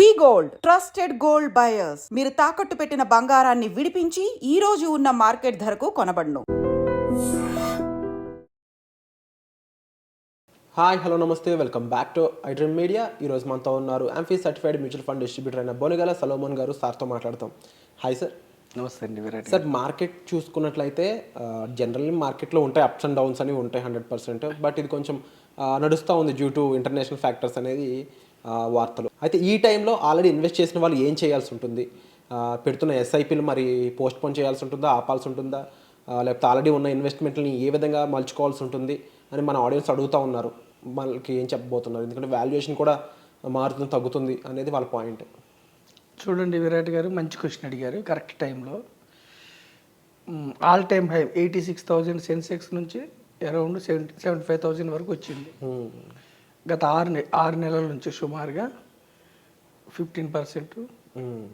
వి gold trusted gold buyers. మీరు తాకట్టు పెట్టిన బంగారాన్ని విడిపించి ఈ రోజు ఉన్న మార్కెట్ ధరకు కొనబడును. హాయ్ హలో నమస్తే, welcome back to iDream media. ఈరోజు మనతో ఉన్నారు ఎంఫీ సర్టిఫైడ్ మ్యూచువల్ ఫండ్ డిస్ట్రిబ్యూటర్ అయిన బోనిగల సలోమన్ గారు. సార్తో మాట్లాడతాం. Hi sir. నమస్తే అండి. సార్, మార్కెట్ చూసుకున్నట్లయితే జనరల్లీ మార్కెట్లో ఉంటాయి అప్స్ అండ్ డౌన్స్ అనేవి ఉంటాయి 100%. బట్ ఇది కొంచెం నడుస్తూ ఉంది డ్యూ టు ఇంటర్నేషనల్ ఫ్యాక్టర్స్ అనేది వార్తలు. అయితే ఈ టైంలో ఆల్రెడీ ఇన్వెస్ట్ చేసిన వాళ్ళు ఏం చేయాల్సి ఉంటుంది? పెడుతున్న ఎస్ఐపీలు మరి పోస్ట్ పోన్ చేయాల్సి ఉంటుందా, ఆపాల్సి ఉంటుందా, లేకపోతే ఆల్రెడీ ఉన్న ఇన్వెస్ట్మెంట్ని ఏ విధంగా మలుచుకోవాల్సి ఉంటుంది అని మన ఆడియన్స్ అడుగుతూ ఉన్నారు. వాళ్ళకి ఏం చెప్పబోతున్నారు? ఎందుకంటే వాల్యుయేషన్ కూడా మారుతుంది, తగ్గుతుంది అనేది వాళ్ళ పాయింట్. చూడండి, విరాట్ గారు మంచి క్వశ్చన్ అడిగారు. కరెక్ట్ టైంలో ఆల్ టైమ్ హై 86,000 సెన్సెక్స్ నుంచి అరౌండ్ 75,000 వరకు వచ్చింది. గత ఆరు నెలల నుంచి సుమారుగా 15%,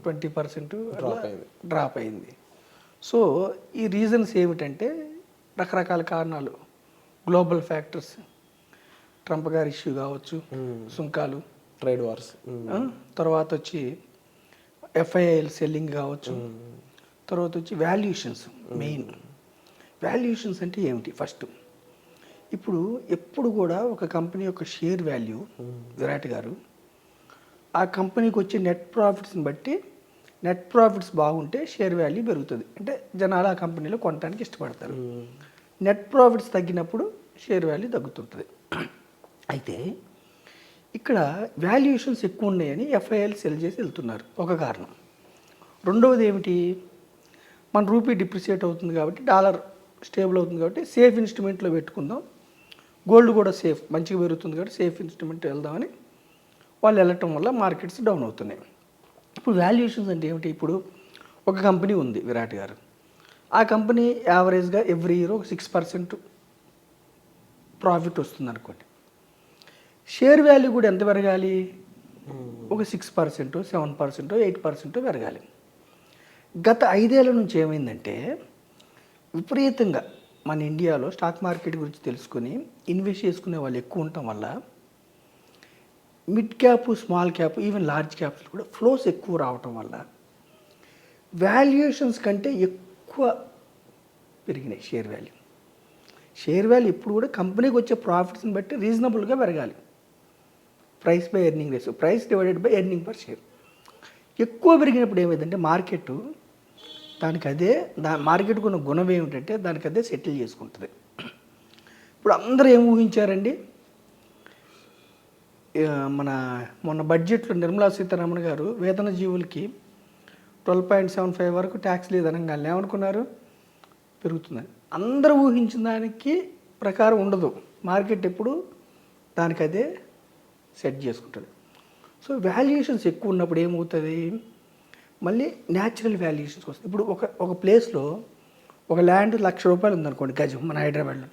20% డ్రాప్ అయింది. సో ఈ రీజన్స్ ఏమిటంటే రకరకాల కారణాలు. గ్లోబల్ ఫ్యాక్టర్స్, ట్రంప్ గారి ఇష్యూ కావచ్చు, సుంకాలు, ట్రేడ్ వార్స్, తర్వాత వచ్చి ఎఫ్ఐఐఎల్ సెల్లింగ్ కావచ్చు, తర్వాత వచ్చి వాల్యుయేషన్స్. మెయిన్ వాల్యుయేషన్స్ అంటే ఏమిటి? ఫస్ట్ ఇప్పుడు ఎప్పుడు కూడా ఒక కంపెనీ యొక్క షేర్ వాల్యూ, విరాట్ గారు, ఆ కంపెనీకి వచ్చే నెట్ ప్రాఫిట్స్ని బట్టి, నెట్ ప్రాఫిట్స్ బాగుంటే షేర్ వాల్యూ పెరుగుతుంది. అంటే జనాలు ఆ కంపెనీలో కొనడానికి ఇష్టపడతారు. నెట్ ప్రాఫిట్స్ తగ్గినప్పుడు షేర్ వాల్యూ తగ్గుతుంటుంది. అయితే ఇక్కడ వాల్యుయేషన్స్ ఎక్కువ ఉన్నాయని ఎఫ్ఐఐఎల్ సెల్ చేసి వెళ్తున్నారు, ఒక కారణం. రెండవది ఏమిటి? మన రూపీ డిప్రిసియేట్ అవుతుంది కాబట్టి, డాలర్ స్టేబుల్ అవుతుంది కాబట్టి సేఫ్ ఇన్స్ట్రుమెంట్లో పెట్టుకుందాం, గోల్డ్ కూడా సేఫ్, మంచిగా పెరుగుతుంది కాబట్టి సేఫ్ ఇన్స్ట్రుమెంట్ వెళ్దామని వాళ్ళు వెళ్ళటం వల్ల మార్కెట్స్ డౌన్ అవుతున్నాయి. ఇప్పుడు వాల్యుయేషన్స్ అంటే ఏమిటి? ఇప్పుడు ఒక కంపెనీ ఉంది విరాట్ గారు, ఆ కంపెనీ యావరేజ్గా ఎవ్రీ ఇయర్ ఒక 6% ప్రాఫిట్ వస్తుంది అనుకోండి. షేర్ వాల్యూ కూడా ఎంత పెరగాలి? ఒక 6%, 7%, 8% పెరగాలి. గత 5 ఏళ్ల నుంచి ఏమైందంటే విపరీతంగా మన ఇండియాలో స్టాక్ మార్కెట్ గురించి తెలుసుకొని ఇన్వెస్ట్ చేసుకునే వాళ్ళు ఎక్కువ ఉండటం వల్ల mid cap, small cap, even large caps కూడా ఫ్లోస్ ఎక్కువ రావటం వల్ల వాల్యుయేషన్స్ కంటే ఎక్కువ పెరిగినాయి షేర్ వాల్యూ. షేర్ వాల్యూ ఎప్పుడు కూడా కంపెనీకి వచ్చే ప్రాఫిట్స్ని బట్టి రీజనబుల్గా పెరగాలి. Price by earning ratio, price divided by earning per share. ఎక్కువ పెరిగినప్పుడు ఏమైందంటే మార్కెట్ దానికి అదే, మార్కెట్కు ఉన్న గుణం ఏమిటంటే దానికి అదే సెటిల్ చేసుకుంటుంది. ఇప్పుడు అందరూ ఏం ఊహించారండి? మొన్న బడ్జెట్లో నిర్మలా సీతారామన్ గారు వేతన జీవులకి 12.75 వరకు ట్యాక్స్ లేదనగానే ఏమనుకున్నారు? పెరుగుతుందని. అందరూ ఊహించిన దానికి ప్రకారం ఉండదు. మార్కెట్ ఎప్పుడు దానికి అదే సెట్ చేసుకుంటుంది. సో వాల్యుయేషన్స్ ఎక్కువ ఉన్నప్పుడు ఏమవుతుంది? మళ్ళీ న్యాచురల్ వాల్యుయేషన్స్ వస్తుంది. ఇప్పుడు ఒక ప్లేస్లో ఒక ల్యాండ్ ₹1,00,000 ఉందనుకోండి, గజం, మన హైదరాబాద్లో.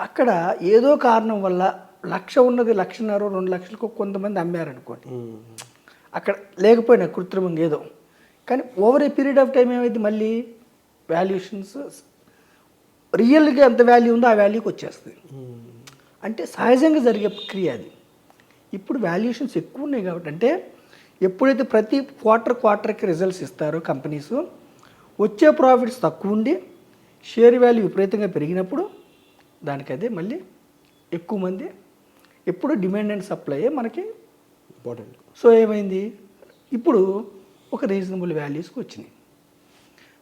అక్కడ ఏదో కారణం వల్ల 1,00,000 ఉన్నది 1,50,000, 2,00,000కు కొంతమంది అమ్మారనుకోండి. అక్కడ లేకపోయినా కృత్రిమంగా ఏదో, కానీ over a period of time ఏమైంది? మళ్ళీ వాల్యుయేషన్స్ రియల్గా ఎంత వాల్యూ ఉందో ఆ వాల్యూకి వచ్చేస్తుంది. అంటే సహజంగా జరిగే ప్రక్రియ అది. ఇప్పుడు వాల్యుయేషన్స్ ఎక్కువ ఉన్నాయి కాబట్టి, అంటే ఎప్పుడైతే ప్రతి క్వార్టర్కి రిజల్ట్స్ ఇస్తారో కంపెనీస్, వచ్చే ప్రాఫిట్స్ తక్కువ ఉండి షేర్ వాల్యూ విపరీతంగా పెరిగినప్పుడు దానికి అదే మళ్ళీ ఎక్కువ మంది, ఎప్పుడు డిమాండ్ అండ్ సప్లై మనకి ఇంపార్టెంట్. సో ఏమైంది? ఇప్పుడు ఒక రీజనబుల్ వాల్యూస్కి వచ్చినాయి.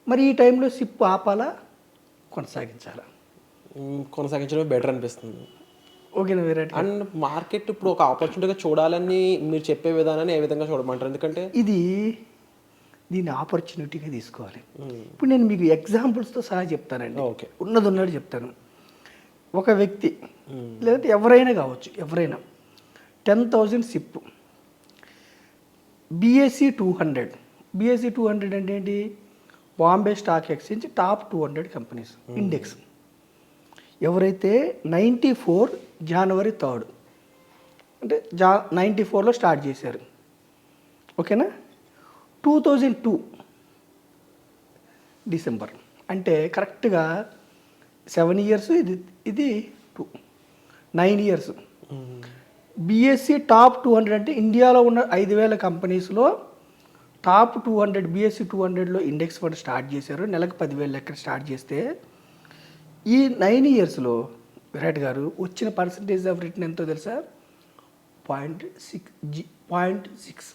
మరి ఈ టైంలో సిప్ ఆపాలా, కొనసాగించాలా? కొనసాగించడం బెటర్ అనిపిస్తుంది. ఓకేనా విరాట్? అండ్ మార్కెట్ ఇప్పుడు ఒక ఆపర్చునిటీగా చూడాలని మీరు చెప్పే విధానాన్ని ఏ విధంగా చూడమంటారు? ఎందుకంటే దీన్ని ఆపర్చునిటీగా తీసుకోవాలి. ఇప్పుడు నేను మీకు ఎగ్జాంపుల్స్తో సహా చెప్తానండి. ఓకే, ఉన్నది చెప్తాను. ఒక వ్యక్తి లేదంటే ఎవరైనా కావచ్చు, ఎవరైనా 10,000 సిప్, BSE 200. BSE 200 అంటే ఏంటి? Bombay stock exchange top 200 companies index. ఎవరైతే 94 జనవరి 3 అంటే 94లో స్టార్ట్ చేశారు, ఓకేనా, 2002 డిసెంబర్ అంటే కరెక్ట్గా 7 ఇయర్స్, ఇది 9 ఇయర్స్. బీఎస్సీ టాప్ 200 అంటే ఇండియాలో ఉన్న 5,000 కంపెనీస్లో టాప్ 200 బీఎస్సీ 200లో ఇండెక్స్ ఫండ్ స్టార్ట్ చేశారు. నెలకు 10,000 లెక్కన స్టార్ట్ చేస్తే ఈ 9 ఇయర్స్లో విరాట్ గారు వచ్చిన పర్సంటేజ్ ఆఫ్ రిటర్న్ ఎంతో తెలుసా? 0.6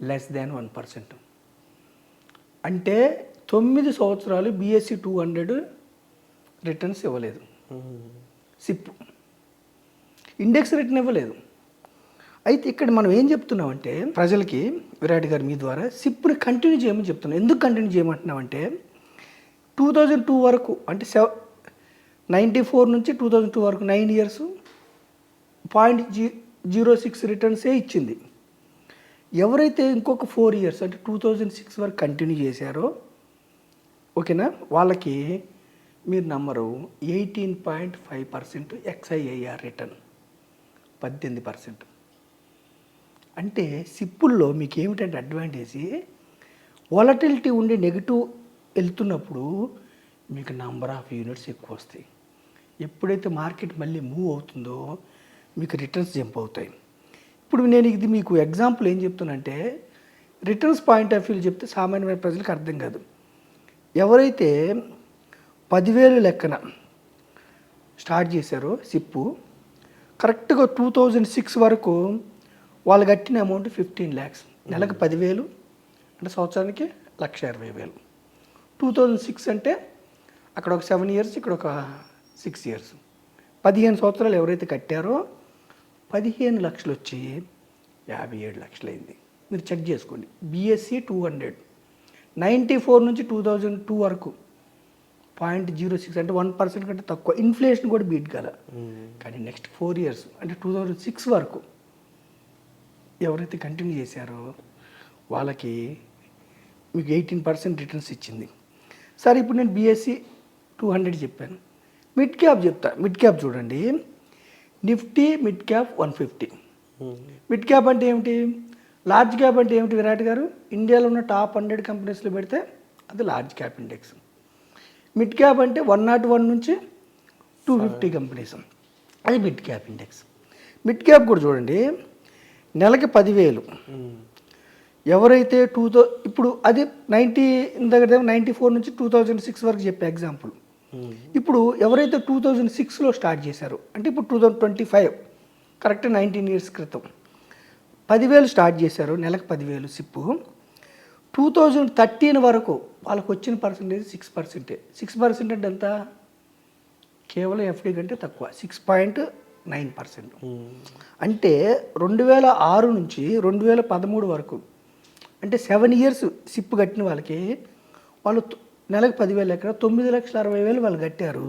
లెస్ దాన్ 1%. అంటే 9 సంవత్సరాలు బీఎస్సీ 200 రిటర్న్స్ ఇవ్వలేదు. సిప్ ఇండెక్స్ రిటర్న్ ఇవ్వలేదు. అయితే ఇక్కడ మనం ఏం చెప్తున్నామంటే ప్రజలకి విరాట్ గారు మీ ద్వారా సిప్ని కంటిన్యూ చేయమని చెప్తున్నాం. ఎందుకు కంటిన్యూ చేయమంటున్నామంటే 2002 వరకు అంటే 94 నుంచి 2002 వరకు 9 ఇయర్స్ 0.06 రిటర్న్సే ఇచ్చింది. ఎవరైతే ఇంకొక 4 ఇయర్స్ అంటే 2006 వరకు కంటిన్యూ చేశారో ఓకేనా, వాళ్ళకి మీరు నమ్మరు 18.5% ఎక్స్ఐఐఆర్ రిటర్న్ 18%. అంటే సిప్పుల్లో మీకు ఏమిటంటే అడ్వాంటేజ్, వాలటిలిటీ ఉండే నెగిటివ్ వెళ్తున్నప్పుడు మీకు నంబర్ ఆఫ్ యూనిట్స్ ఎక్కువ వస్తాయి. ఎప్పుడైతే మార్కెట్ మళ్ళీ మూవ్ అవుతుందో మీకు రిటర్న్స్ జంప్ అవుతాయి. ఇప్పుడు నేను ఇది మీకు ఎగ్జాంపుల్ ఏం చెప్తున్నానంటే రిటర్న్స్ పాయింట్ ఆఫ్ వ్యూలో చెప్తే సామాన్యమైన ప్రజలకు అర్థం కాదు. ఎవరైతే 10,000 లెక్కన స్టార్ట్ చేశారో సిప్పు కరెక్ట్గా 2006 వరకు వాళ్ళు కట్టిన అమౌంట్ 15 lakhs, నెలకు 10,000 అంటే సంవత్సరానికి 1,20,000. 2006 అంటే అక్కడ ఒక 7 ఇయర్స్, ఇక్కడ ఒక 6 ఇయర్స్, 15 సంవత్సరాలు ఎవరైతే కట్టారో 15 లక్షలు వచ్చి 57 లక్షలు అయింది. మీరు చెక్ చేసుకోండి. బీఎస్సీ 200 94 నుంచి 2002 వరకు 0.06 అంటే 1% కంటే తక్కువ, ఇన్ఫ్లేషన్ కూడా బీట్ గల. కానీ నెక్స్ట్ 4 ఇయర్స్ అంటే 2006 వరకు ఎవరైతే కంటిన్యూ చేశారో వాళ్ళకి మీకు 18% రిటర్న్స్ ఇచ్చింది. సరే ఇప్పుడు నేను బీఎస్సీ 200 చెప్పాను. మిడ్ క్యాప్ చెప్తా. మిడ్ క్యాప్ చూడండి, Nifty mid cap 150. Mid cap అంటే ఏమిటి, లార్జ్ క్యాప్ అంటే ఏమిటి విరాట్ గారు? ఇండియాలో ఉన్న టాప్ 100 కంపెనీస్లో పెడితే అది large cap index. Mid cap అంటే 101 నుంచి 250 కంపెనీస్, అది mid cap index. Mid cap కూడా చూడండి, నెలకి 10,000. ఎవరైతే ఇప్పుడు అది 94 నుంచి 2006 వరకు చెప్పే ఎగ్జాంపుల్. ఇప్పుడు ఎవరైతే 2006లో స్టార్ట్ చేశారో అంటే ఇప్పుడు 2025 కరెక్ట్ 19 ఇయర్స్ క్రితం 10,000 స్టార్ట్ చేశారు, నెలకు 10,000 సిప్పు. 2013 వరకు వాళ్ళకు వచ్చిన పర్సంటేజ్ 6%. 6% అంటే ఎంత? కేవలం ఎఫ్డి కంటే తక్కువ, 6.9%. అంటే 2006 నుంచి 2013 వరకు అంటే 7 ఇయర్స్ సిప్ కట్టిన వాళ్ళకి వాళ్ళు నెలకు 10,000 ఎక్కడ 9,60,000 వాళ్ళు కట్టారు.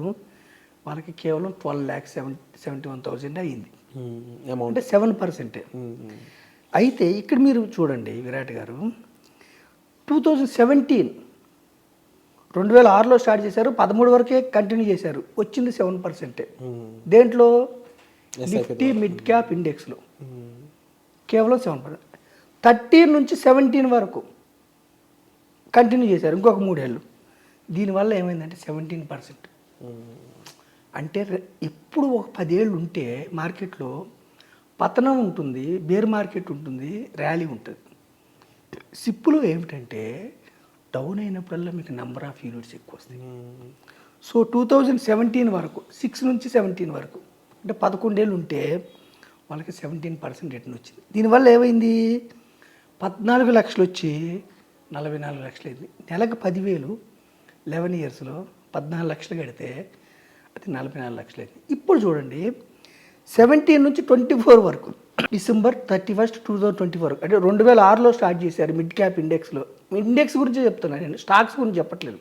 వాళ్ళకి కేవలం 12,71,000 అయ్యింది. అంటే 7%. అయితే ఇక్కడ మీరు చూడండి విరాట్ గారు, 2006లో స్టార్ట్ చేశారు, 13 వరకే కంటిన్యూ చేశారు, వచ్చింది 7%. దేంట్లో? నిఫ్టీ మిడ్ క్యాప్ ఇండెక్స్లో కేవలం 7%. 13 నుంచి 17 వరకు కంటిన్యూ చేశారు, ఇంకొక 3 ఏళ్ళు. దీనివల్ల ఏమైందంటే 17%. అంటే ఎప్పుడు ఒక 10 ఏళ్ళు ఉంటే మార్కెట్లో పతనం ఉంటుంది, బేర్ మార్కెట్ ఉంటుంది, ర్యాలీ ఉంటుంది. సిప్పులో ఏమిటంటే డౌన్ అయినప్పుడల్లా మీకు నెంబర్ ఆఫ్ యూనిట్స్ ఎక్కువ వస్తాయి. సో 2017 వరకు 6 నుంచి 17 వరకు అంటే 11 ఏళ్ళు ఉంటే వాళ్ళకి 17% రిటర్న్ వచ్చింది. దీనివల్ల ఏమైంది? 14 లక్షలు వచ్చి 44 లక్షలు అయింది. నెలకు 10,000 11 ఇయర్స్లో 14 లక్షలు కడితే అది 44 లక్షలు అయింది. ఇప్పుడు చూడండి 17 నుంచి 24 వరకు December 31, 2020 వరకు అంటే 2006లో స్టార్ట్ చేశారు మిడ్ క్యాప్ ఇండెక్స్లో. ఇండెక్స్ గురించి చెప్తున్నాను నేను, స్టాక్స్ గురించి చెప్పట్లేదు.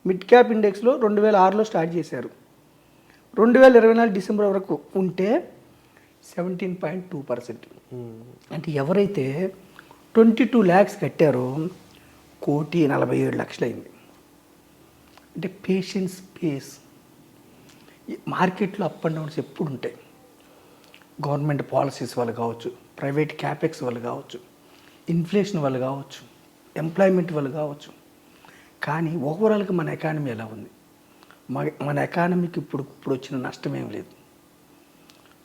మిడ్ క్యాప్ ఇండెక్స్లో 2006లో స్టార్ట్ చేశారు. 2024 డిసెంబర్ వరకు ఉంటే 17.2%. అంటే ఎవరైతే 22 lakhs కట్టారో 1,47,00,000 అయింది. అంటే పేషెన్స్ పేస్. మార్కెట్లో అప్ అండ్ డౌన్స్ ఎప్పుడు ఉంటాయి. గవర్నమెంట్ పాలసీస్ వల్ల కావచ్చు, ప్రైవేట్ క్యాపెక్స్ వల్ల కావచ్చు, ఇన్ఫ్లేషన్ వల్ల కావచ్చు, ఎంప్లాయ్మెంట్ వల్ల కావచ్చు. కానీ ఓవరాల్గా మన ఎకానమీ ఎలా ఉంది? మన ఎకానమీకి ఇప్పుడు వచ్చిన నష్టం ఏం లేదు.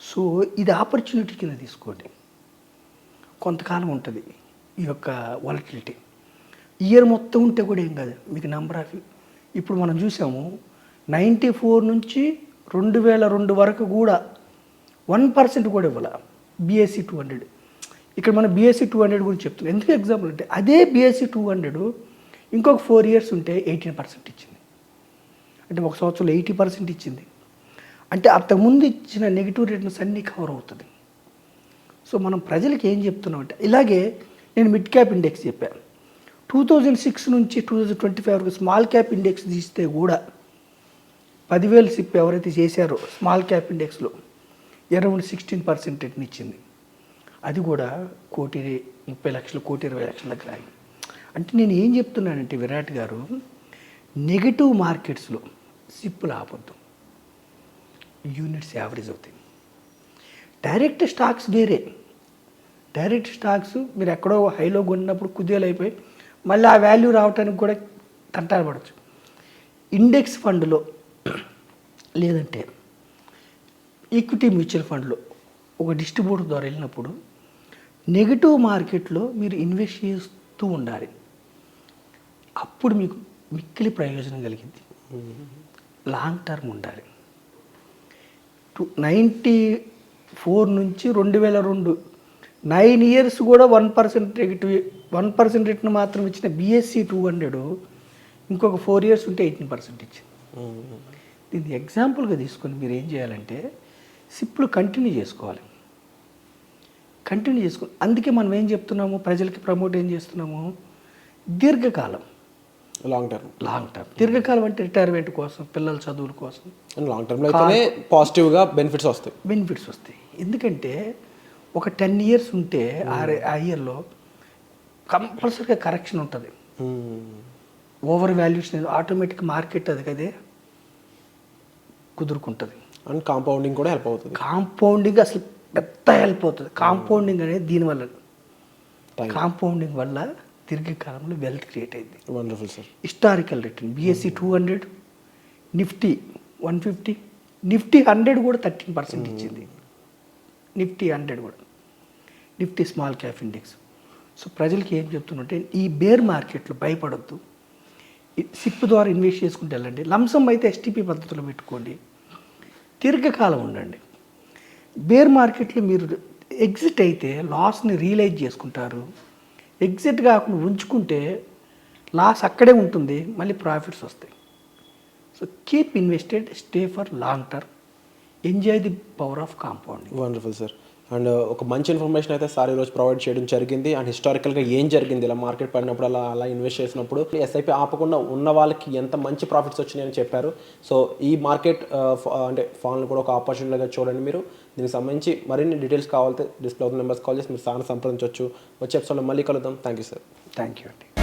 సో ఇది ఆపర్చునిటీ కింద తీసుకోండి. కొంతకాలం ఉంటుంది ఈ యొక్క వాలటిలిటీ. ఇయర్ మొత్తం ఉంటే కూడా ఏం కాదు, మీకు నెంబర్ ఆఫ్ ఇప్పుడు మనం చూసాము 94 నుంచి 2002 వరకు కూడా 1% కూడా ఇవ్వాల BSE 200. ఇక్కడ మనం BSE 200 గురించి చెప్తున్నాం. ఎందుకు ఎగ్జాంపుల్ అంటే అదే BSE 200 ఇంకొక 4 ఇయర్స్ ఉంటే 18% ఇచ్చింది. అంటే ఒక సంవత్సరంలో 80% ఇచ్చింది. అంటే అంతకుముందు ఇచ్చిన నెగిటివ్ రిటర్న్స్ అన్నీ కవర్ అవుతుంది. సో మనం ప్రజలకి ఏం చెప్తున్నాం అంటే, ఇలాగే నేను మిడ్ క్యాప్ ఇండెక్స్ చెప్పాను. 2006 నుంచి 2025 వరకు స్మాల్ క్యాప్ ఇండెక్స్ తీస్తే కూడా 10,000 సిప్ ఎవరైతే చేశారో స్మాల్ క్యాప్ ఇండెక్స్లో అరౌండ్ 16% రిటర్న్ ఇచ్చింది. అది కూడా 1,30,00,000 1,20,00,000 దగ్గర ఆగి. అంటే నేను ఏం చెప్తున్నానంటే విరాట్ గారు, నెగిటివ్ మార్కెట్స్లో సిప్పులు ఆపొద్దు, యూనిట్స్ యావరేజ్ అవుతాయి. డైరెక్ట్ స్టాక్స్ వేరే. డైరెక్ట్ స్టాక్స్ మీరు ఎక్కడో హైలో కొన్నప్పుడు కుదేలు అయిపోయి మళ్ళీ ఆ వాల్యూ రావడానికి కూడా తంటాలు పడవచ్చు. ఇండెక్స్ ఫండ్లో లేదంటే ఈక్విటీ మ్యూచువల్ ఫండ్లో ఒక డిస్ట్రిబ్యూటర్ ద్వారా వెళ్ళినప్పుడు నెగిటివ్ మార్కెట్లో మీరు ఇన్వెస్ట్ చేస్తూ ఉండాలి. అప్పుడు మీకు మిక్కిలి ప్రయోజనం కలిగింది. లాంగ్ టర్మ్ ఉండాలి. 94 నుంచి 2002 9 ఇయర్స్ కూడా 1% నెగిటివ్ 1% రిటర్న్ మాత్రం ఇచ్చిన BSE 200 ఇంకొక 4 ఇయర్స్ ఉంటే 18% ఇచ్చింది. దీన్ని ఎగ్జాంపుల్గా తీసుకొని మీరు ఏం చేయాలంటే సిప్లు కంటిన్యూ చేసుకోవాలి. అందుకే మనం ఏం చెప్తున్నాము, ప్రజలకి ప్రమోట్ ఏం చేస్తున్నాము, దీర్ఘకాలం, లాంగ్ టర్మ్. దీర్ఘకాలం అంటే రిటైర్మెంట్ కోసం, పిల్లల చదువుల కోసం, లాంగ్ టర్మ్లో అయితేనే పాజిటివ్గా బెనిఫిట్స్ వస్తాయి. ఎందుకంటే ఒక 10 ఇయర్స్ ఉంటే ఆ ఇయర్లో కంపల్సరీగా కరెక్షన్ ఉంటుంది. ఓవర్ వాల్యూషన్ ఆటోమేటిక్ మార్కెట్ అది కదే కుదురుకుంటుంది. అండ్ కాంపౌండింగ్ కూడా హెల్ప్ అవుతుంది. కాంపౌండింగ్ అసలు పెద్ద హెల్ప్ అవుతుంది. కాంపౌండింగ్ అనేది దీనివల్ల, కాంపౌండింగ్ వల్ల దీర్ఘకాలంలో వెల్త్ క్రియేట్ అయింది. Wonderful sir. Historical return BSE 200, Nifty 150, Nifty 100 కూడా 13% ఇచ్చింది. నిఫ్టీ 100 కూడా, Nifty small cap index. So ప్రజలకి ఏం చెప్తున్నట్టే, ఈ బేర్ మార్కెట్లో భయపడద్దు, సిప్ ద్వారా ఇన్వెస్ట్ చేసుకుంటూ వెళ్ళండి. లంసమ్ అయితే STP పద్ధతిలో పెట్టుకోండి, దీర్ఘకాలం ఉండండి. బేర్ మార్కెట్లో మీరు ఎగ్జిట్ అయితే లాస్ని రియలైజ్ చేసుకుంటారు. ఎగ్జిట్ కాకుండా ఉంచుకుంటే లాస్ అక్కడే ఉంటుంది, మళ్ళీ ప్రాఫిట్స్ వస్తాయి. So keep invested, stay for long term, enjoy the power of compounding. Wonderful sir. And ఒక మంచి ఇన్ఫర్మేషన్ అయితే సార్ ఈరోజు ప్రొవైడ్ చేయడం జరిగింది. అండ్ హిస్టారికల్గా ఏం జరిగింది, ఇలా మార్కెట్ పడినప్పుడు అలా ఇన్వెస్ట్ చేసినప్పుడు SIP ఆపకుండా ఉన్న వాళ్ళకి ఎంత మంచి ప్రాఫిట్స్ వచ్చినాయని చెప్పారు. సో ఈ మార్కెట్ అంటే ఫాల్ని కూడా ఒక ఆపర్చునిటీగా చూడండి మీరు. దీనికి సంబంధించి మరిన్ని డీటెయిల్స్ కావాలంటే డిస్ప్లే అవుతున్న నెంబర్స్ కాల్ చేసి మీరు సార్ని సంప్రదించవచ్చు. వచ్చే ఎపిసోడ్లో మళ్ళీ కలుద్దాం. Thank you sir. Thank you అండి.